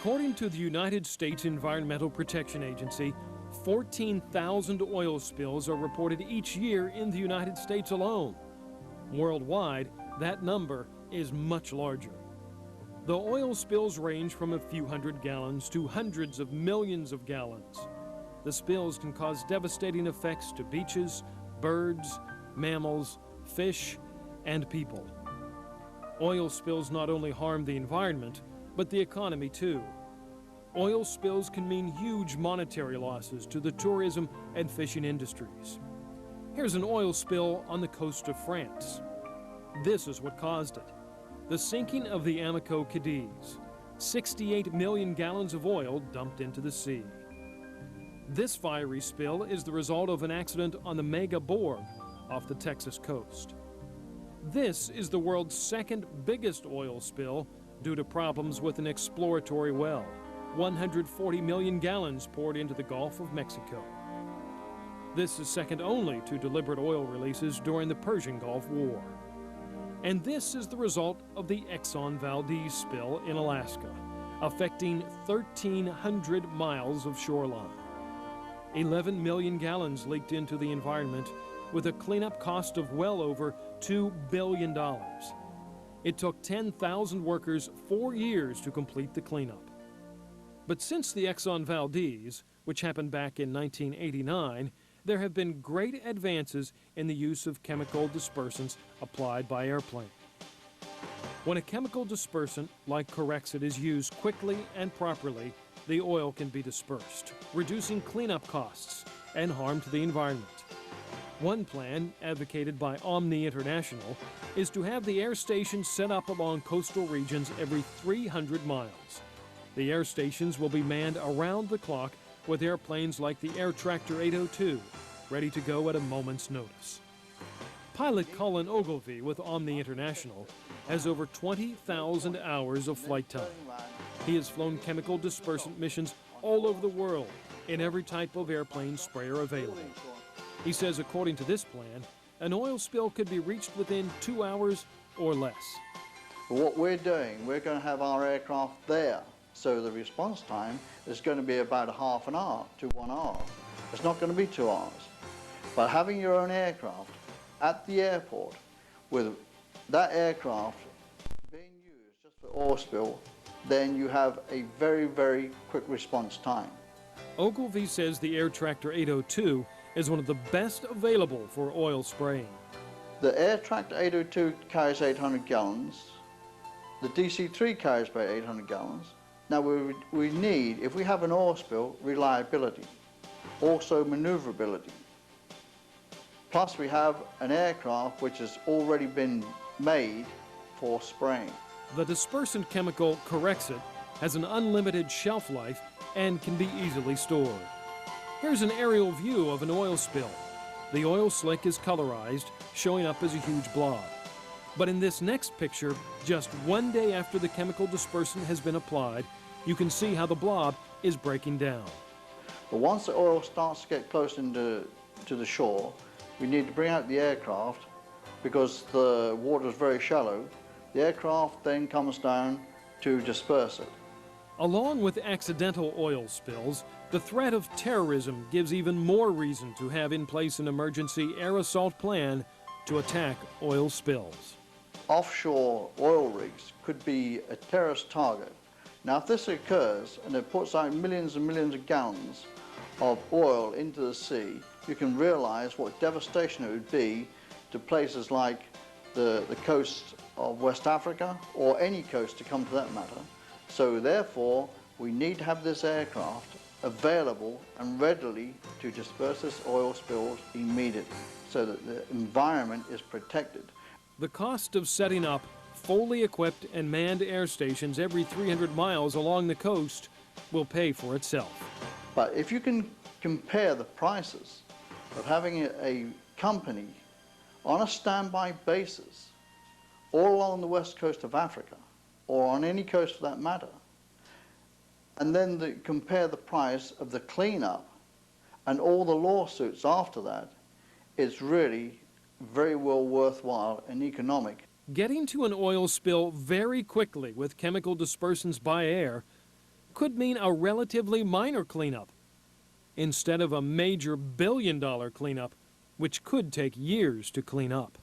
According to the United States Environmental Protection Agency, 14,000 oil spills are reported each year in the United States alone. Worldwide, that number is much larger. The oil spills range from a few hundred gallons to hundreds of millions of gallons. The spills can cause devastating effects to beaches, birds, mammals, fish, and people. Oil spills not only harm the environment, but the economy too. Oil spills can mean huge monetary losses to the tourism and fishing industries. Here's an oil spill on the coast of France. This is what caused it. The sinking of the Amico Cadiz. 68 million gallons of oil dumped into the sea. This fiery spill is the result of an accident on the Mega Borg off the Texas coast. This is the world's second biggest oil spill due to problems with an exploratory well. 140 million gallons poured into the Gulf of Mexico. This is second only to deliberate oil releases during the Persian Gulf War. And this is the result of the Exxon Valdez spill in Alaska, affecting 1,300 miles of shoreline. 11 million gallons leaked into the environment with a cleanup cost of well over $2 billion. It took 10,000 workers 4 years to complete the cleanup. But since the Exxon Valdez, which happened back in 1989, there have been great advances in the use of chemical dispersants applied by airplanes. When a chemical dispersant like Corexit is used quickly and properly, the oil can be dispersed, reducing cleanup costs and harm to the environment. One plan, advocated by Omni International, is to have the air stations set up along coastal regions every 300 miles. The air stations will be manned around the clock with airplanes like the Air Tractor 802, ready to go at a moment's notice. Pilot Colin Ogilvie with Omni International has over 20,000 hours of flight time. He has flown chemical dispersant missions all over the world in every type of airplane sprayer available. He says according to this plan, an oil spill could be reached within 2 hours or less. What we're doing, we're going to have our aircraft there, so the response time is going to be about a half an hour to 1 hour. It's not going to be 2 hours. But having your own aircraft at the airport with that aircraft being used just for oil spill, then you have a very, very quick response time. Ogilvie says the Air Tractor 802 is one of the best available for oil spraying. The Air Tractor 802 carries 800 gallons. The DC-3 carries about 800 gallons. Now we need, if we have an oil spill, reliability, also maneuverability. Plus we have an aircraft which has already been made for spraying. The dispersant chemical Corexit has an unlimited shelf life and can be easily stored. Here's an aerial view of an oil spill. The oil slick is colorized, showing up as a huge blob. But in this next picture, just 1 day after the chemical dispersant has been applied, you can see how the blob is breaking down. But once the oil starts to get close to the shore, we need to bring out the aircraft because the water is very shallow. The aircraft then comes down to disperse it. Along with accidental oil spills, the threat of terrorism gives even more reason to have in place an emergency air assault plan to attack oil spills. Offshore oil rigs could be a terrorist target. Now if this occurs and it puts out millions and millions of gallons of oil into the sea, you can realize what devastation it would be to places like the coast of West Africa or any coast to come to that matter. So therefore, we need to have this aircraft available and readily to disperse this oil spills immediately so that the environment is protected. The cost of setting up fully equipped and manned air stations every 300 miles along the coast will pay for itself. But if you can compare the prices of having a company on a standby basis all along the west coast of Africa, or on any coast for that matter, and then compare the price of the cleanup and all the lawsuits after that, it's really very well worthwhile and economic. Getting to an oil spill very quickly with chemical dispersants by air could mean a relatively minor cleanup instead of a major billion-dollar cleanup, which could take years to clean up.